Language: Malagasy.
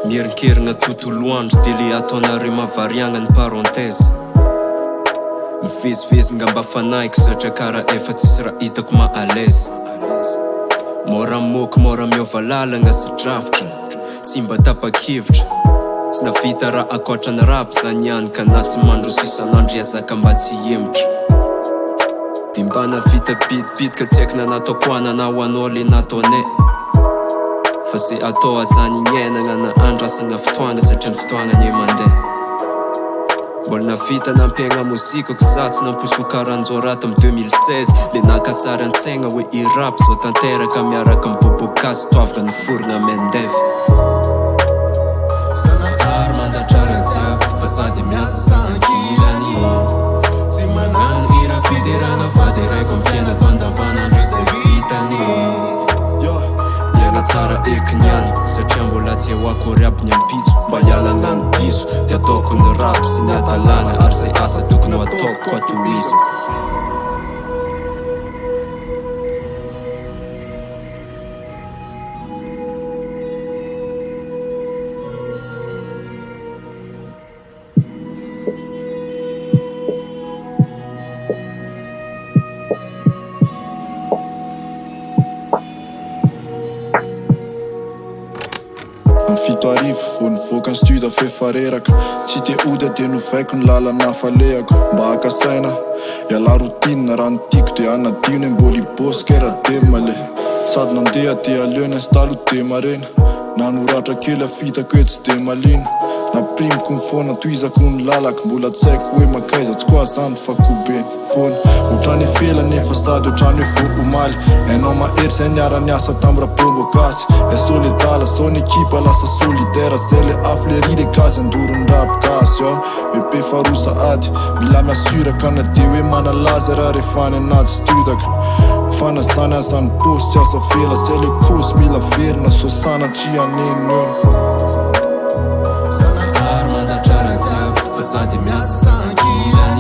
Mierinkeringa tontolo andro dili ataona rima variagna ny parenthèse. Mivezivezy nga mba fanaiko satria kara efa tsisy raha hitako ma à l'aise. Mora moky mora miova lalagna sy drafitra, tsy mba tapa-kevitra. Tsy navita raha akoatrany rap zany ihany ka na tsy mandro isan'andro iazaka mba tsy hemitra. Dia mba navita bidibidy ka tsy haiko na nataoko ana na ho anao le nataonay. Fa se atao azany ignainagna na andrasana fotoana satria ny fotoana ny mandeha. Mbola navita nampiaigna mozikako za tsy namposiko karan'izao raty amin'ny 2016. Le nakasary an-tsaigna hoe i rap zao tanteraka miaraka amin'ny bobokasy toavaka ny forona mendef. Sanahary mandatrara jiaby fa sady miasa sankilany. Tsy manano hira fiderana vady raiko amin'ny fiainako andavanandro izay vitany. Miaina tsara ekiniany satria mbola tsy eo akory aby ny ampitso. Mba hialana ny diso dia ataoko ny rap sy ny adalana ary zay asa tokony ho ataoko atoizo. Fito arivo vao nivoaka ny studio fefa reraka. Tsy te ody dia novaiko ny lalana falehako. Mba hakasaina iala routine raha ny tiako dia anadino hoe mbola hibosika raha dia malay. Sady nandeha dia aleo ny instalo dia marena. Nanoratra kely afitako hoe tsy dia malina. Naprimiko ny foana toizako ny lalaka. Mbola tsy haiko hoe makaiza tsy koa zany fa kobe foana. Otrany efela nefa sady otrany hoe vo omaly. Hainao mahery zay niara niasa tamin'ny rapombo gasy. Solidala zao ny ekipa lasa solidaire. Zay le afo le rire gazy andoro ny rap gasy. Hoe mpefarosa ady mila miasura ka na dia hoe manalaza raha rehefa ny anaty studaka. Fanasana zany posy tsy asa fela. Zay le kosy mila verina so sanatria aneny eo. Sanahary mandatrara jiaby fa sady miasa sankilany.